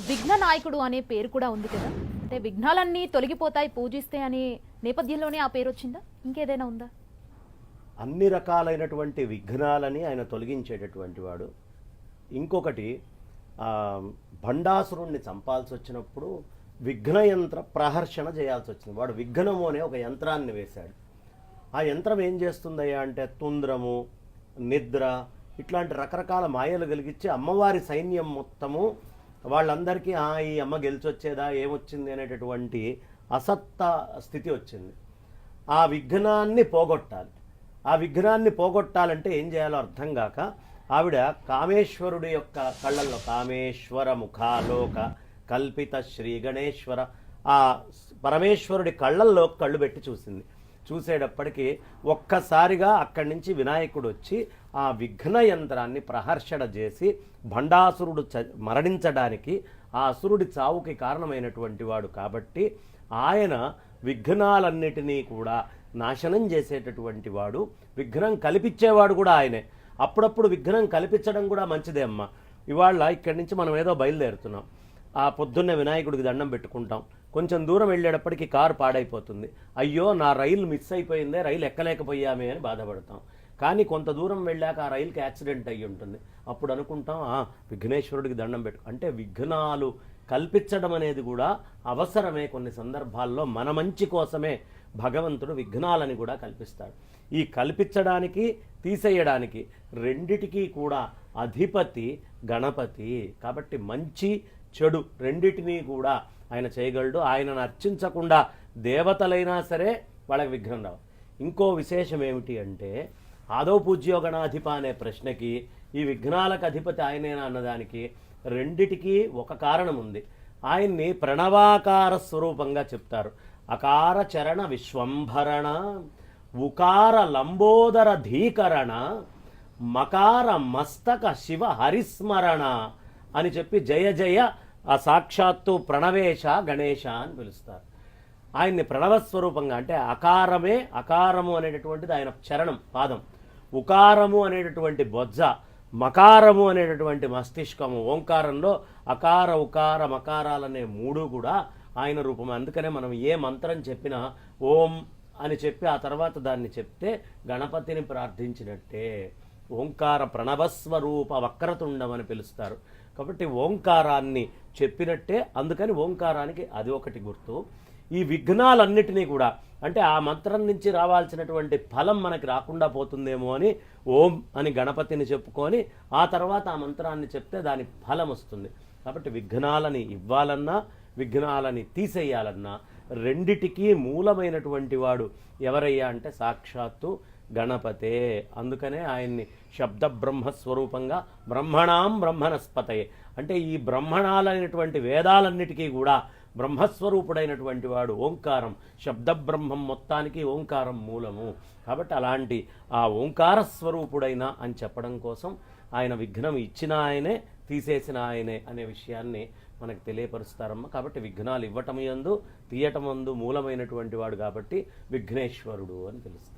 విఘ్న నాయకుడు అనే పేరు కూడా ఉంది కదా, అంటే విఘ్నాలన్నీ తొలగిపోతాయి పూజిస్తే అనే నేపథ్యంలోనే ఆ పేరు వచ్చిందా, ఇంకేదైనా ఉందా? అన్ని రకాలైనటువంటి విఘ్నాలని ఆయన తొలగించేటటువంటి వాడు. ఇంకొకటి భండాసురుణ్ణి చంపాల్సి వచ్చినప్పుడు విఘ్నయంత్ర ప్రహర్షణ చేయాల్సి వచ్చింది. వాడు విఘ్నము అనే ఒక యంత్రాన్ని వేశాడు. ఆ యంత్రం ఏం చేస్తుందయ్యా అంటే తుంద్రము, నిద్ర ఇట్లాంటి రకరకాల మాయలు కలిగించి అమ్మవారి సైన్యం మొత్తము వాళ్ళందరికీ ఈ అమ్మ గెలిచొచ్చేదా ఏమొచ్చింది అనేటటువంటి అసత్త స్థితి వచ్చింది. ఆ విఘ్నాన్ని పోగొట్టాలి. ఆ విఘ్నాన్ని పోగొట్టాలంటే ఏం చేయాలో అర్థం కాక ఆవిడ కామేశ్వరుడి యొక్క కళ్ళల్లో కామేశ్వర ముఖాలోక కల్పిత శ్రీ గణేశ్వర ఆ పరమేశ్వరుడి కళ్ళల్లో కళ్ళు పెట్టి చూసింది. చూసేటప్పటికీ ఒక్కసారిగా అక్కడి నుంచి వినాయకుడు వచ్చి ఆ విఘ్న యంత్రాన్ని ప్రహర్షణ చేసి భండాసురుడు మరణించడానికి ఆ అసురుడి చావుకి కారణమైనటువంటి వాడు కాబట్టి ఆయన విఘ్నాలన్నిటినీ కూడా నాశనం చేసేటటువంటి వాడు. విఘ్నం కల్పించేవాడు కూడా ఆయనే. అప్పుడప్పుడు విఘ్నం కల్పించడం కూడా మంచిదే అమ్మ. ఇవాళ ఇక్కడి నుంచి మనం ఏదో బయలుదేరుతున్నాం, ఆ పొద్దున్నే వినాయకుడికి దండం పెట్టుకుంటాం, కొంచెం దూరం వెళ్ళేటప్పటికి కారు పాడైపోతుంది, అయ్యో నా రైలు మిస్ అయిపోయిందే, రైలు ఎక్కలేకపోయామే అని బాధపడతాం. కానీ కొంత దూరం వెళ్ళాక ఆ రైలుకి యాక్సిడెంట్ అయ్యి ఉంటుంది, అప్పుడు అనుకుంటాం విఘ్నేశ్వరుడికి దండం పెట్టు. అంటే విఘ్నాలు కల్పించడం అనేది కూడా అవసరమే. కొన్ని సందర్భాల్లో మన మంచి కోసమే భగవంతుడు విఘ్నాలని కూడా కల్పిస్తాడు. ఈ కల్పించడానికి తీసేయడానికి రెండిటికీ కూడా అధిపతి గణపతి కాబట్టి మంచి చెడు రెండిటినీ కూడా ఆయన చేయగలడు. ఆయనను అర్చించకుండా దేవతలైనా సరే వాళ్ళకి విఘ్నం రావు. ఇంకో విశేషం ఏమిటి అంటే ఆదౌ పూజ్యో గణాధిప అనే ప్రశ్నకి ఈ విఘ్నాలకు అధిపతి ఆయనేనా అన్నదానికి రెండిటికీ ఒక కారణం ఉంది. ఆయన్ని ప్రణవాకార స్వరూపంగా చెప్తారు. అకార చరణ విశ్వంభరణ, ఉకార లంబోదర ధీకరణ, మకార మస్తక శివ హరిస్మరణ అని చెప్పి జయ జయ ఆ సాక్షాత్తు ప్రణవేశ గణేశ అని పిలుస్తారు. ఆయన్ని ప్రణవస్వరూపంగా అంటే అకారము అనేటటువంటిది ఆయన చరణం పాదం, ఉకారము అనేటటువంటి బొజ్జ, మకారము అనేటటువంటి మస్తిష్కము. ఓంకారంలో అకార ఉకార మకారాలనే మూడు కూడా ఆయన రూపమే. అందుకనే మనం ఏ మంత్రం చెప్పినా ఓం అని చెప్పి ఆ తర్వాత దాన్ని చెప్తే గణపతిని ప్రార్థించినట్టే. ఓంకార ప్రణవస్వరూప వక్రతుండం అని పిలుస్తారు. కాబట్టి ఓంకారాన్ని చెప్పినట్టే. అందుకని ఓంకారానికి అది ఒకటి గుర్తు. ఈ విఘ్నాలన్నిటినీ కూడా అంటే ఆ మంత్రం నుంచి రావాల్సినటువంటి ఫలం మనకి రాకుండా పోతుందేమో అని ఓం అని గణపతిని చెప్పుకొని ఆ తర్వాత ఆ మంత్రాన్ని చెప్తే దాని ఫలం వస్తుంది. కాబట్టి విఘ్నాలని ఇవ్వాలన్నా విఘ్నాలని తీసేయాలన్నా రెండిటికీ మూలమైనటువంటి వాడు ఎవరయ్యా అంటే సాక్షాత్తు గణపతే. అందుకనే ఆయన్ని శబ్ద బ్రహ్మస్వరూపంగా బ్రహ్మణాం బ్రహ్మణస్పతయే అంటే ఈ బ్రహ్మణాలైనటువంటి వేదాలన్నిటికీ కూడా బ్రహ్మస్వరూపుడైనటువంటి వాడు ఓంకారం. శబ్ద బ్రహ్మం మొత్తానికి ఓంకారం మూలము. కాబట్టి అలాంటి ఆ ఓంకార స్వరూపుడైన అని చెప్పడం కోసం ఆయన విఘ్నం ఇచ్చిన ఆయనే తీసేసిన ఆయనే అనే విషయాన్ని మనకు తెలియపరుస్తారమ్మ. కాబట్టి విఘ్నాలు ఇవ్వటం యందు తీయటం యందు మూలమైనటువంటి వాడు కాబట్టి విఘ్నేశ్వరుడు అని పిలుస్తారు.